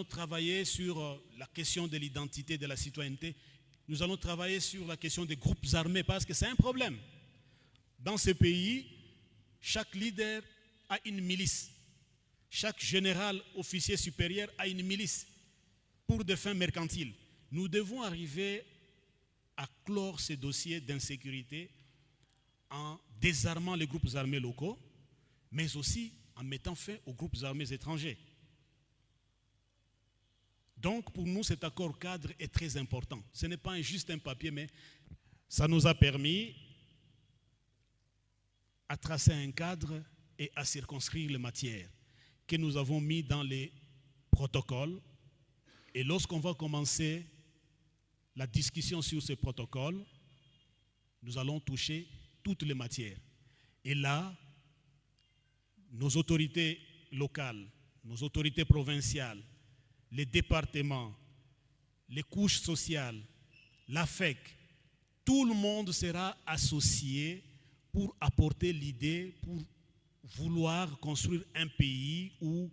allons travailler sur la question de l'identité, de la citoyenneté. Nous allons travailler sur la question des groupes armés parce que c'est un problème. Dans ce pays, chaque leader a une milice. Chaque général, officier supérieur a une milice pour des fins mercantiles. Nous devons arriver à clore ces dossiers d'insécurité en désarmant les groupes armés locaux, mais aussi en mettant fin aux groupes armés étrangers. Donc pour nous, cet accord cadre est très important. Ce n'est pas juste un papier, mais ça nous a permis à tracer un cadre et à circonscrire les matières que nous avons mis dans les protocoles. Et lorsqu'on va commencer la discussion sur ces protocoles, nous allons toucher toutes les matières. Et là, nos autorités locales, nos autorités provinciales, les départements, les couches sociales, l'AFEC, tout le monde sera associé pour apporter l'idée, pour vouloir construire un pays où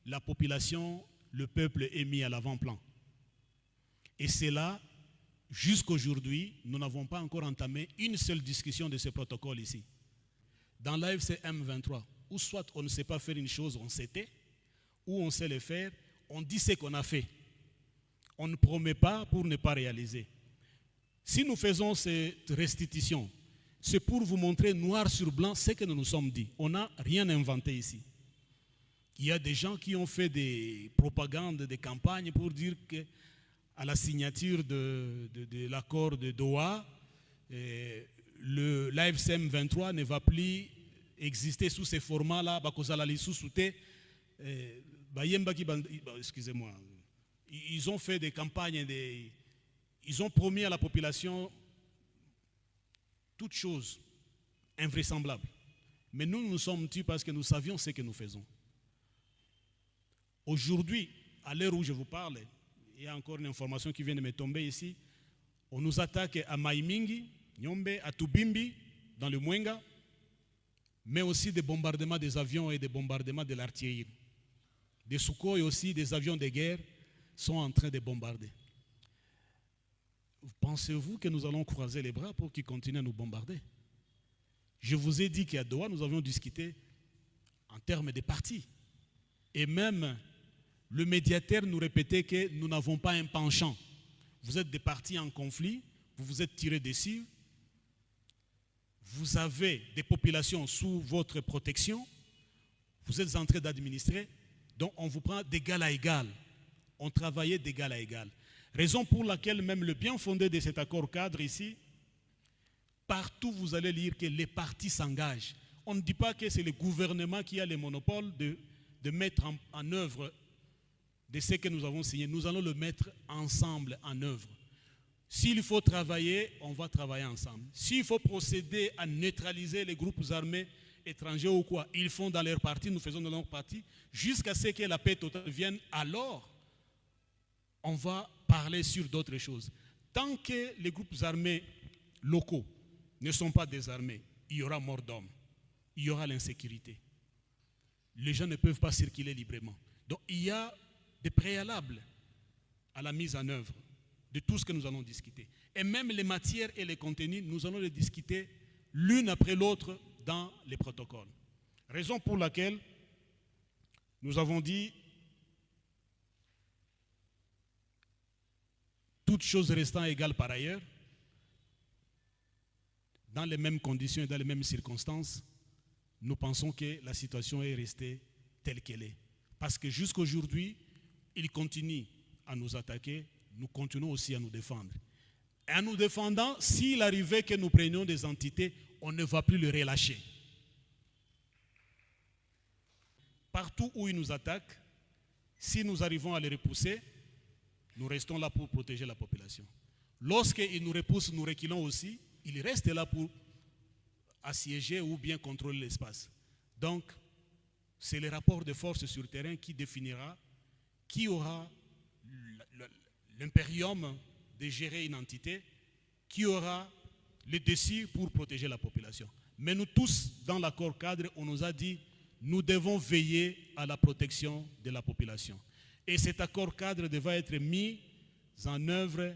la population, le peuple est mis à l'avant-plan. Et c'est là, jusqu'aujourd'hui, nous n'avons pas encore entamé une seule discussion de ce protocole ici. Dans l'AFC M23, où soit on ne sait pas faire une chose, on sait, ou on sait le faire, on dit ce qu'on a fait. On ne promet pas pour ne pas réaliser. Si nous faisons cette restitution, c'est pour vous montrer noir sur blanc ce que nous nous sommes dit. On n'a rien inventé ici. Il y a des gens qui ont fait des propagandes, des campagnes pour dire qu'à la signature de l'accord de Doha, l'AFCM 23 ne va plus exister sous ces formats-là. Excusez-moi. Ils ont fait des campagnes, ils ont promis à la population toutes choses invraisemblables. Mais nous sommes tués parce que nous savions ce que nous faisons. Aujourd'hui, à l'heure où je vous parle, il y a encore une information qui vient de me tomber ici. On nous attaque à Maimingi, Nyombe, à Tubimbi, dans le Mwenga, mais aussi des bombardements des avions et des bombardements de l'artillerie. Des Sukhoi et aussi des avions de guerre sont en train de bombarder. Pensez-vous que nous allons croiser les bras pour qu'ils continuent à nous bombarder? Je vous ai dit qu'à Doha, nous avions discuté en termes de partis. Et même le médiateur nous répétait que nous n'avons pas un penchant. Vous êtes des partis en conflit, vous vous êtes tirés dessus, vous avez des populations sous votre protection, vous êtes en train d'administrer, donc on vous prend d'égal à égal. On travaillait d'égal à égal. Raison pour laquelle même le bien fondé de cet accord cadre ici, partout vous allez lire que les partis s'engagent. On ne dit pas que c'est le gouvernement qui a le monopole de mettre en œuvre de ce que nous avons signé. Nous allons le mettre ensemble en œuvre. S'il faut travailler, on va travailler ensemble. S'il faut procéder à neutraliser les groupes armés étrangers ou quoi, ils font dans leur parti, nous faisons dans notre parti, jusqu'à ce que la paix totale vienne, alors on va parler sur d'autres choses. Tant que les groupes armés locaux ne sont pas désarmés, il y aura mort d'hommes, il y aura l'insécurité. Les gens ne peuvent pas circuler librement. Donc il y a des préalables à la mise en œuvre de tout ce que nous allons discuter. Et même les matières et les contenus, nous allons les discuter l'une après l'autre dans les protocoles. Raison pour laquelle nous avons dit toutes choses restant égales par ailleurs, dans les mêmes conditions et dans les mêmes circonstances, nous pensons que la situation est restée telle qu'elle est. Parce que jusqu'aujourd'hui, ils continuent à nous attaquer, nous continuons aussi à nous défendre. Et en nous défendant, s'il arrivait que nous prenions des entités, on ne va plus les relâcher. Partout où ils nous attaquent, si nous arrivons à les repousser, nous restons là pour protéger la population. Lorsqu'ils nous repoussent, nous reculons aussi, ils restent là pour assiéger ou bien contrôler l'espace. Donc, c'est le rapport de force sur le terrain qui définira qui aura l'impérium de gérer une entité, qui aura le dessus pour protéger la population. Mais nous tous, dans l'accord cadre, on nous a dit, nous devons veiller à la protection de la population. Et cet accord cadre devra être mis en œuvre